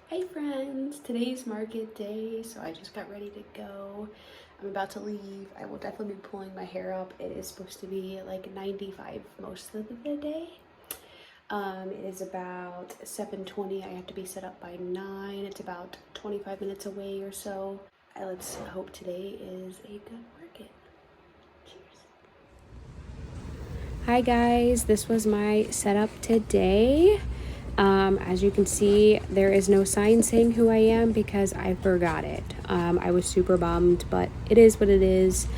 Hey friends, today's market day, so I just got ready to go. I'm about to leave. I will definitely be pulling my hair up. It is supposed to be like 95 most of the day. It is about 7:20. I have to be set up by 9. It's about 25 minutes away or so. Let's hope today is a good market. Cheers. Hi guys, this was my setup today. As you can see, there is no sign saying who I am because I forgot it. I was super bummed, but it is what it is.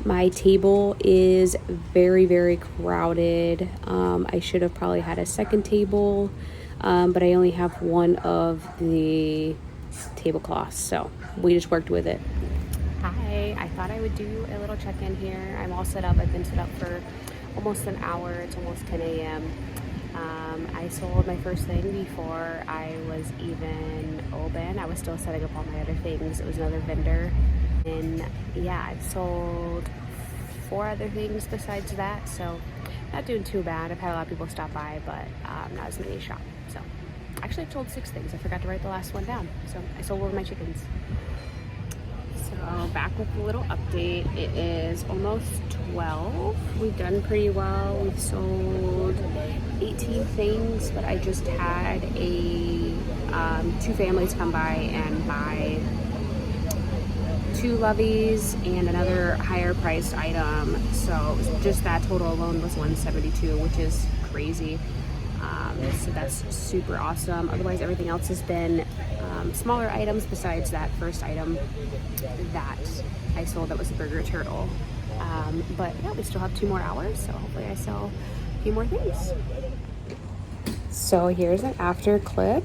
My table is very, very crowded. I should have probably had a second table, but I only have one of the tablecloths, so we just worked with it. Hi, I thought I would do a little check-in here. I'm all set up. I've been set up for almost an hour. It's almost 10 a.m. I sold my first thing before I was even open. I was still setting up all my other things. It was another vendor. And yeah, I've sold 4 other things besides that, so not doing too bad. I've had a lot of people stop by, but not as many shop. So actually I've sold 6 things. I forgot to write the last one down. So I sold one of my chickens. So back with a little update. It is almost 12. We've done pretty well. We've sold 18 things, but I just had a 2 families come by and buy 2 loveys and another higher priced item. So just that total alone was $172, which is crazy. So that's super awesome. Otherwise, everything else has been smaller items besides that first item that I sold that was a burger turtle. But yeah, we still have 2 more hours, so hopefully I sell a few more things. So here's an after clip.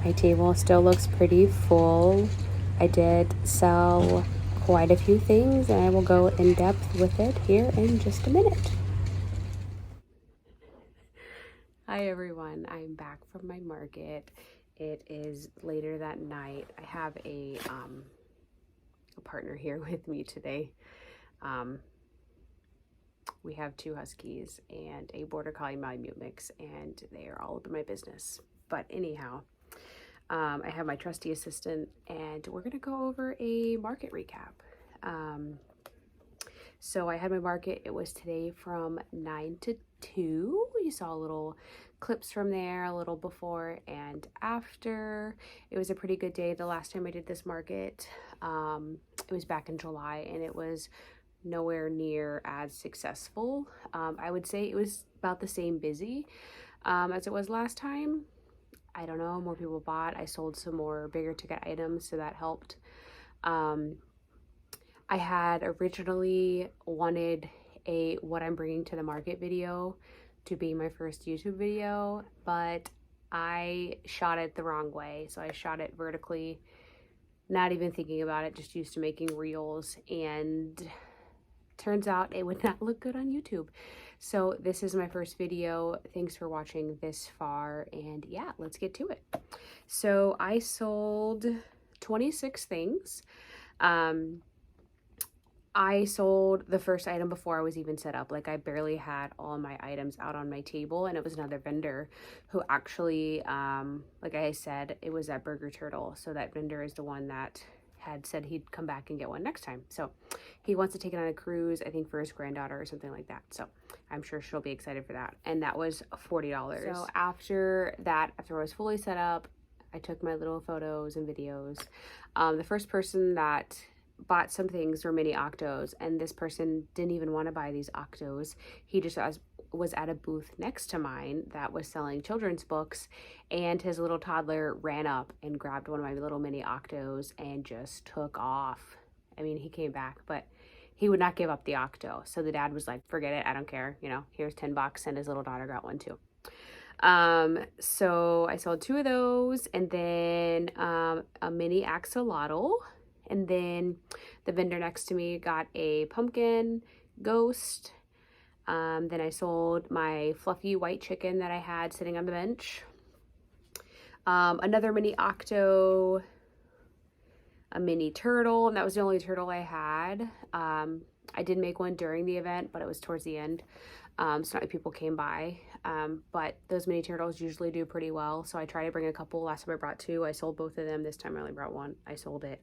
My table still looks pretty full. I did sell quite a few things, and I will go in depth with it here in just a minute. Hi everyone, I'm back from my market. It is later that night. I have a partner here with me today. We have 2 huskies and a border collie Malamute mix, and they are all up in my business. But anyhow, I have my trusty assistant, and we're gonna go over a market recap. So I had my market. It was today from 9 to 2. You saw little clips from there, a little before and after. It was a pretty good day. The last time I did this market, it was back in July, and it was nowhere near as successful. I would say it was about the same busy as it was last time. I don't know, more people bought. I sold some more bigger ticket items, so that helped. I had originally wanted a what I'm bringing to the market video to be my first YouTube video, but I shot it the wrong way. So I shot it vertically, not even thinking about it, just used to making reels, and turns out it would not look good on YouTube. So this is my first video. Thanks for watching this far, and yeah, let's get to it. So I sold 26 things. I sold the first item before I was even set up. Like, I barely had all my items out on my table, and it was another vendor who actually, like I said, it was that burger turtle. So that vendor is the one that had said he'd come back and get one next time. So he wants to take it on a cruise, I think for his granddaughter or something like that. So I'm sure she'll be excited for that. And that was $40. So after that, after I was fully set up, I took my little photos and videos. The first person that bought some things were mini octos, and this person didn't even want to buy these octos. He just was at a booth next to mine that was selling children's books, and his little toddler ran up and grabbed one of my little mini octos and just took off. I mean, he came back, but he would not give up the octo. So the dad was like, forget it, I don't care, you know, here's $10, and his little daughter got one too. So I sold 2 of those, and then a mini axolotl. And then the vendor next to me got a pumpkin ghost. Then I sold my fluffy white chicken that I had sitting on the bench. Another mini octo, a mini turtle, and that was the only turtle I had. I did make one during the event, but it was towards the end. So not many people came by. but those mini turtles usually do pretty well. So I try to bring a couple. Last time I brought two. I sold both of them. This time I only brought one. I sold it.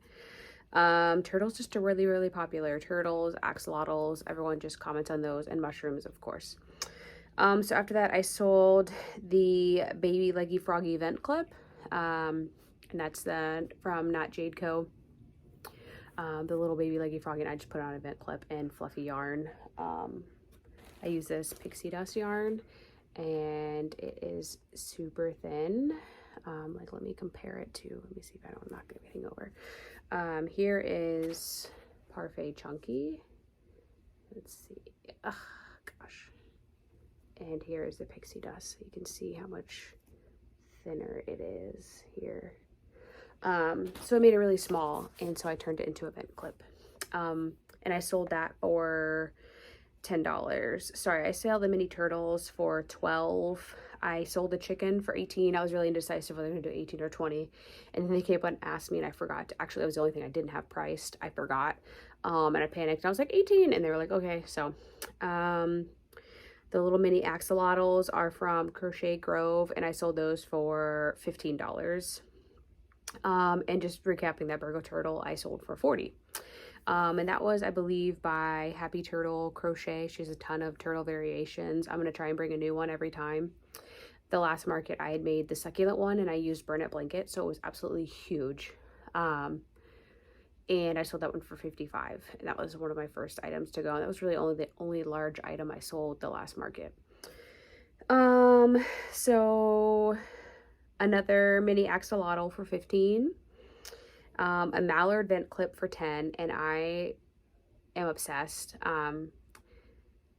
Turtles just are really, really popular. Turtles, axolotls, everyone just comments on those, and mushrooms, of course. So after that, I sold the Baby Leggy Froggy vent clip, and that's from Not Jade Co. The little Baby Leggy Froggy, and I just put on a vent clip and fluffy yarn. I use this pixie dust yarn, and it is super thin. Like, let me compare it to, let me see if I don't knock everything over. Here is Parfait Chunky. Let's see. Ugh, gosh. And here is the pixie dust. So you can see how much thinner it is here. So I made it really small, and so I turned it into a vent clip. And I sold that for $10. Sorry, I sold the mini turtles for $12. I sold the chicken for $18. I was really indecisive whether I'm gonna do 18 or 20. And then they came up and asked me, and I forgot. Actually, that was the only thing I didn't have priced. I forgot. And I panicked. And I was like, 18. And they were like, okay. So, the little mini axolotls are from Crochet Grove, and I sold those for $15. And just recapping, that Virgo turtle I sold for $40. And that was, I believe, by Happy Turtle Crochet. She has a ton of turtle variations. I'm going to try and bring a new one every time. The last market, I had made the succulent one, and I used Burn It Blanket, so it was absolutely huge. And I sold that one for $55, and that was one of my first items to go. And that was really only the only large item I sold the last market. So another mini axolotl for $15. A mallard vent clip for $10, and I am obsessed.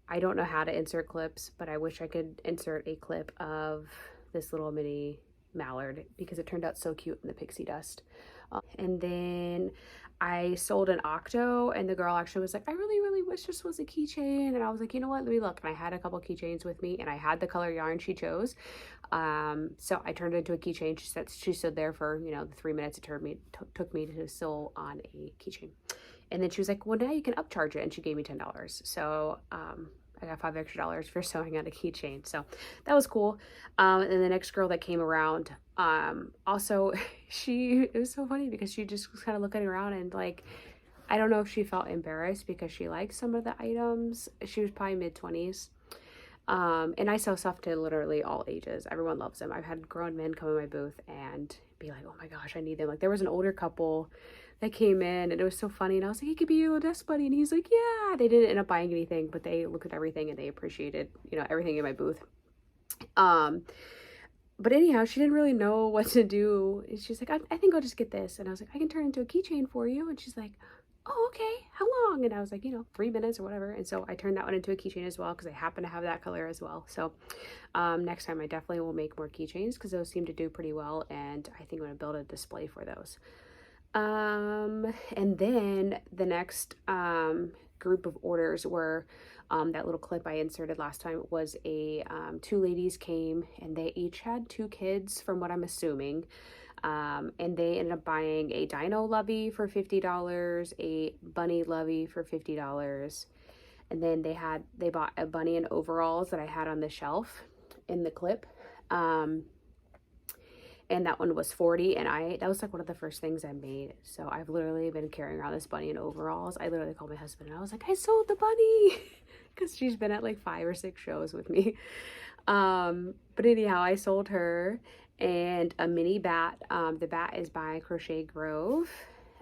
I don't know how to insert clips, but I wish I could insert a clip of this little mini mallard because it turned out so cute in the pixie dust. And then I sold an octo, and the girl actually was like, I really, really wish this was a keychain. And I was like, you know what, let me look. And I had a couple keychains with me, and I had the color yarn she chose. So I turned it into a keychain. She stood there for, you know, the 3 minutes it took me to sew on a keychain. And then she was like, well, now you can upcharge it. And she gave me $10. So, I got $5 extra for sewing on a keychain. So that was cool. And the next girl that came around, also, it was so funny because she just was kind of looking around, and like, I don't know if she felt embarrassed because she liked some of the items. She was probably mid-20s. And I sell stuff to literally all ages. Everyone loves them. I've had grown men come in my booth and be like, oh my gosh, I need them. Like, there was an older couple that came in, and it was so funny, and I was like, it could be your desk buddy, and he's like, yeah. They didn't end up buying anything, but they looked at everything and they appreciated, you know, everything in my booth. But anyhow, she didn't really know what to do. She's like, I think I'll just get this. And I was like, I can turn it into a keychain for you. And she's like, oh, okay, how long? And I was like, you know, 3 minutes or whatever. And so I turned that one into a keychain as well, because I happen to have that color as well. So next time I definitely will make more keychains, because those seem to do pretty well, and I think I'm going to build a display for those. And then the next group of orders were that little clip I inserted last time was a two ladies came, and they each had 2 kids from what I'm assuming, and they ended up buying a dino lovey for $50, a bunny lovey for $50, and then they bought a bunny in overalls that I had on the shelf in the clip, and that one was $40, and that was like one of the first things I made. So I've literally been carrying around this bunny in overalls. I literally called my husband, and I was like, I sold the bunny, because she's been at like 5 or 6 shows with me. But anyhow, I sold her, and a mini bat. The bat is by Crochet Grove,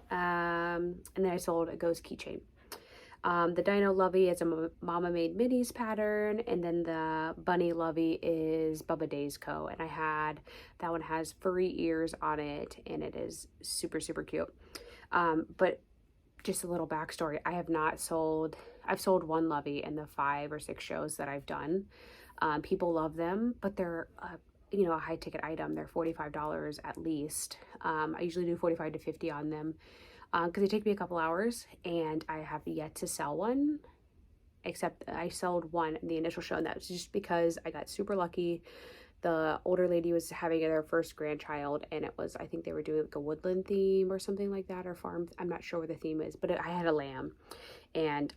and then I sold a ghost keychain. The Dino Lovey is a Mama Made Minis pattern, and then the Bunny Lovey is Bubba Days Co. And that one has furry ears on it, and it is super, super cute. But just a little backstory, I've sold one Lovey in the 5 or 6 shows that I've done. People love them, but they're, you know, a high ticket item. They're $45 at least. I usually do $45 to $50 on them, because they take me a couple hours, and I have yet to sell one, except I sold one in the initial show, and that was just because I got super lucky. The older lady was having their first grandchild, and it was, I think they were doing like a woodland theme or something like that, or farm. I'm not sure what the theme is, but I had a lamb, and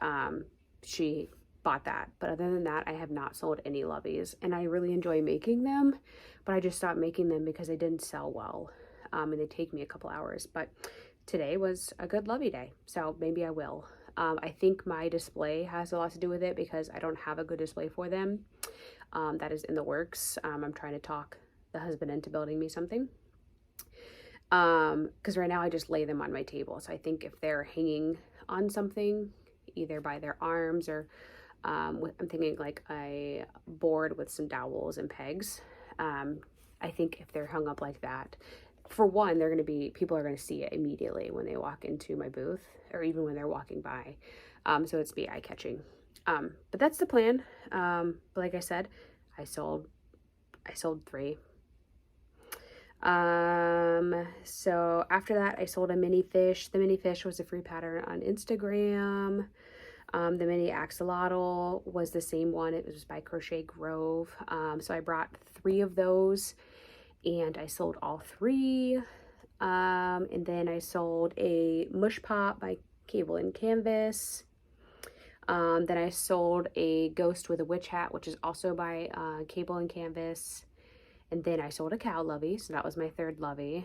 she bought that. But other than that, I have not sold any loveys, and I really enjoy making them, but I just stopped making them because they didn't sell well, and they take me a couple hours. But today was a good lovey day, so maybe I will. I think my display has a lot to do with it because I don't have a good display for them. That is in the works. I'm trying to talk the husband into building me something. Because right now I just lay them on my table. So I think if they're hanging on something, either by their arms or I'm thinking like a board with some dowels and pegs. I think if they're hung up like that, for one, they're going to be, people are going to see it immediately when they walk into my booth or even when they're walking by. So it's be eye-catching. But that's the plan. But like I said, I sold 3. So after that, I sold a mini fish. The mini fish was a free pattern on Instagram. The mini axolotl was the same one. It was by Crochet Grove. So I brought 3 of those and I sold all 3. And then I sold a mush pop by Cable and Canvas. Then I sold a ghost with a witch hat, which is also by Cable and Canvas. And then I sold a cow lovey, so that was my 3rd lovey.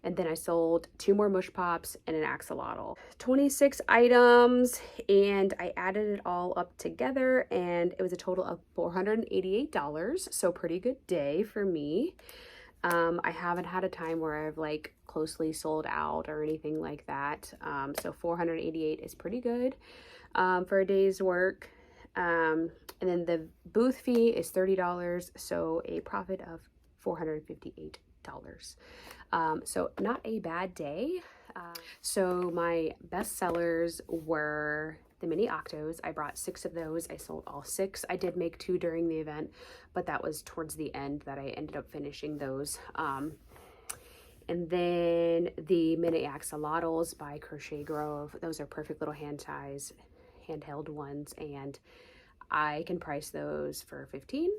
And then I sold 2 more mush pops and an axolotl. 26 items, and I added it all up together, and it was a total of $488, so pretty good day for me. I haven't had a time where I've like closely sold out or anything like that. So 488 is pretty good for a day's work. And then the booth fee is $30, so a profit of $458. So not a bad day. So my best sellers were the mini octos. I brought 6 of those. I sold all 6. I did make 2 during the event, but that was towards the end that I ended up finishing those. And then the mini axolotls by Crochet Grove. Those are perfect little hand size, handheld ones, and I can price those for $15.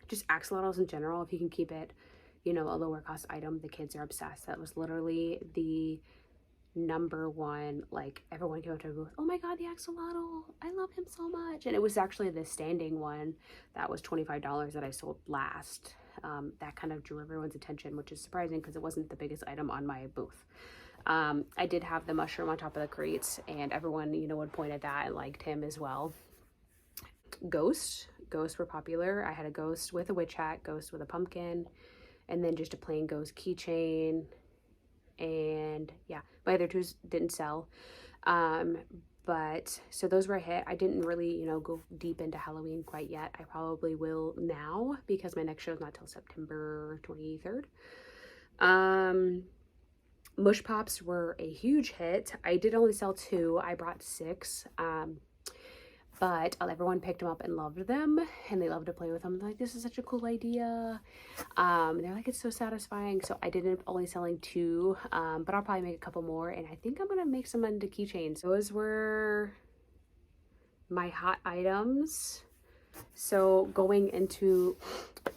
Just axolotls in general, if you can keep it, you know, a lower cost item, the kids are obsessed. That was literally the #1, like everyone came up to me, oh my god, the axolotl, I love him so much. And it was actually the standing one that was $25 that I sold last. That kind of drew everyone's attention, which is surprising because it wasn't the biggest item on my booth. I did have the mushroom on top of the crates, and everyone, you know, would point at that and liked him as well. Ghosts were popular. I had a ghost with a witch hat, ghost with a pumpkin, and then just a plain ghost keychain. And yeah, my other 2 didn't sell. But so those were a hit. I didn't really, you know, go deep into Halloween quite yet. I probably will now because my next show is not till September 23rd. Mush pops were a huge hit. I did only sell 2. I brought 6. But everyone picked them up and loved them, and they loved to play with them. They're like, this is such a cool idea. They're like, it's so satisfying. So I did end up only selling 2, but I'll probably make a couple more, and I think I'm gonna make some into keychains. Those were my hot items. So going into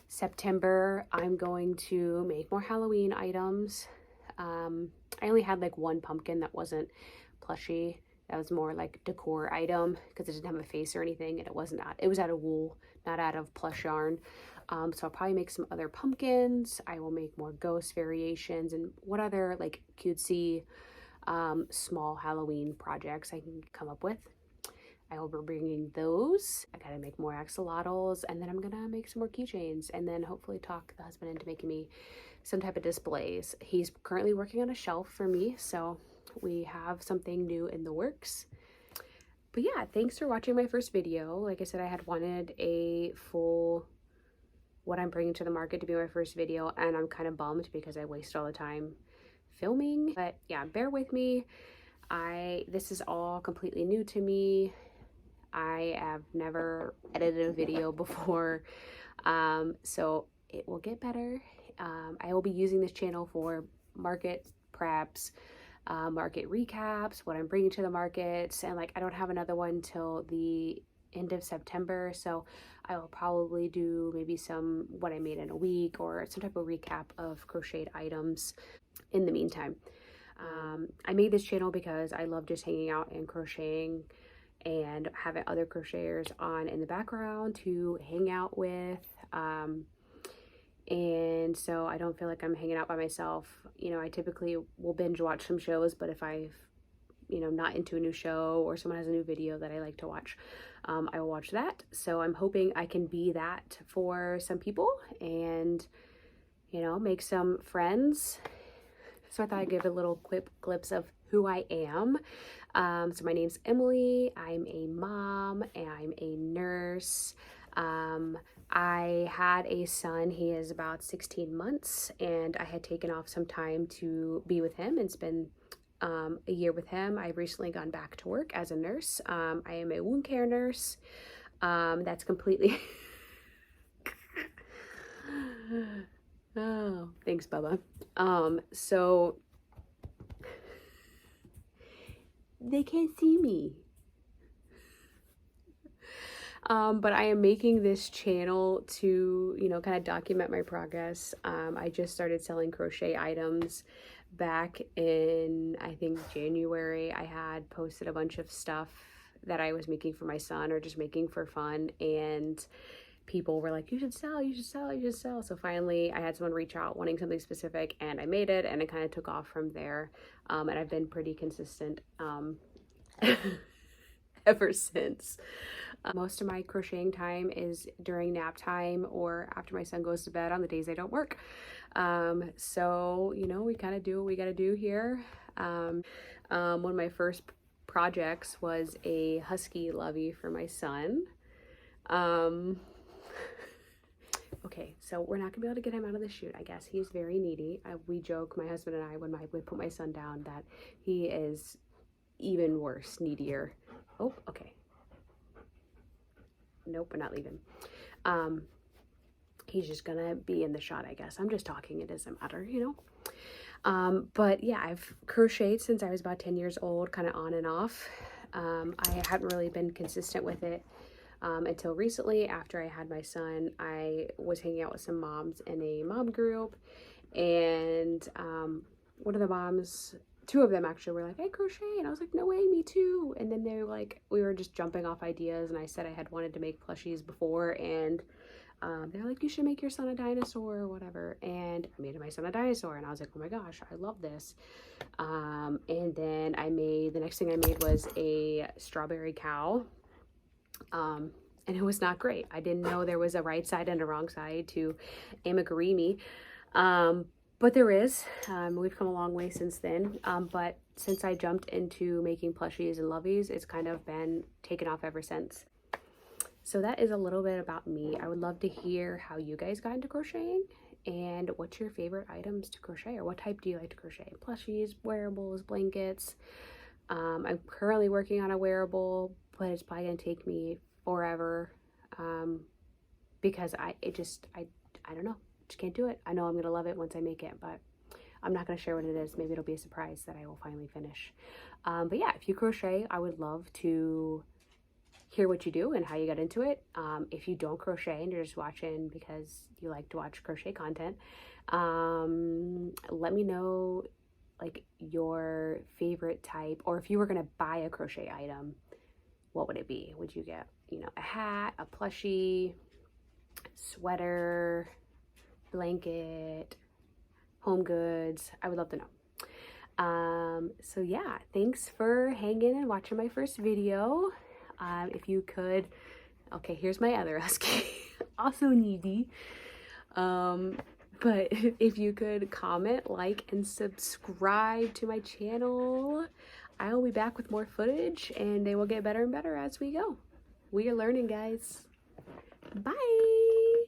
September, I'm going to make more Halloween items. I only had like 1 pumpkin that wasn't plushy. That was more like decor item because it didn't have a face or anything, and it was out of wool, not out of plush yarn. So I'll probably make some other pumpkins. I will make more ghost variations and what other like cutesy small Halloween projects I can come up with. I will be bringing those. I gotta make more axolotls, and then I'm gonna make some more keychains, and then hopefully talk the husband into making me some type of displays. He's currently working on a shelf for me, so we have something new in the works. But yeah, thanks for watching my first video. Like I said, I had wanted a full what I'm bringing to the market to be my first video, and I'm kind of bummed because I wasted all the time filming. But yeah, bear with me. This is all completely new to me. I have never edited a video before, so it will get better. I will be using this channel for market preps, market recaps, what I'm bringing to the markets, and like I don't have another one till the end of September, so I will probably do maybe some what I made in a week or some type of recap of crocheted items in the meantime. I made this channel because I love just hanging out and crocheting and having other crocheters on in the background to hang out with. And so I don't feel like I'm hanging out by myself. You know, I typically will binge watch some shows, but if I've, you know, not into a new show or someone has a new video that I like to watch, I will watch that. So I'm hoping I can be that for some people and, you know, make some friends. So I thought I'd give a little quick glimpse of who I am. So my name's Emily. I'm a mom and I'm a nurse. I had a son. He is about 16 months, and I had taken off some time to be with him and spend a year with him. I've recently gone back to work as a nurse. I am a wound care nurse. That's completely oh, thanks, Bubba. So they can't see me. But I am making this channel to, you know, kind of document my progress. I just started selling crochet items back in, I think, January. I had posted a bunch of stuff that I was making for my son or just making for fun, and people were like, you should sell, you should sell, you should sell. So finally I had someone reach out wanting something specific, and I made it, and it kind of took off from there. And I've been pretty consistent ever since. Most of my crocheting time is during nap time or after my son goes to bed on the days I don't work. So, you know, we kind of do what we got to do here. One of my first projects was a husky lovey for my son. Okay, so we're not gonna be able to get him out of the chute. I guess he's very needy. We joke, my husband and I, when we put my son down, that he is even worse, needier. Oh, okay. Nope, we're not leaving. He's just gonna be in the shot, I guess. I'm just talking, it doesn't matter, you know. But yeah, I've crocheted since I was about 10 years old, kind of on and off. I haven't really been consistent with it until recently. After I had my son, I was hanging out with some moms in a mom group, and one of the moms, two of them actually, were like, I crochet, and I was like, no way, me too. And then they were like, we were just jumping off ideas, and I said I had wanted to make plushies before, and they were like, you should make your son a dinosaur or whatever. And I made my son a dinosaur, and I was like, oh my gosh, I love this. And then the next thing I made was a strawberry cow. And it was not great. I didn't know there was a right side and a wrong side to amigurumi. But there is. We've come a long way since then. But since I jumped into making plushies and loveys, it's kind of been taken off ever since. So that is a little bit about me. I would love to hear how you guys got into crocheting and what's your favorite items to crochet, or what type do you like to crochet? Plushies, wearables, blankets. I'm currently working on a wearable, but it's probably gonna take me forever because I don't know. Just can't do it. I know I'm gonna love it once I make it, but I'm not gonna share what it is. Maybe it'll be a surprise that I will finally finish. But yeah, if you crochet, I would love to hear what you do and how you got into it. If you don't crochet and you're just watching because you like to watch crochet content, let me know like your favorite type, or if you were gonna buy a crochet item, what would it be? Would you get, you know, a hat, a plushie, sweater, blanket, home goods? I would love to know. So yeah, thanks for hanging and watching my first video. If you could, okay, here's my other husky, also needy. But if you could comment, like, and subscribe to my channel, I will be back with more footage, and they will get better and better as we go. We are learning, guys. Bye.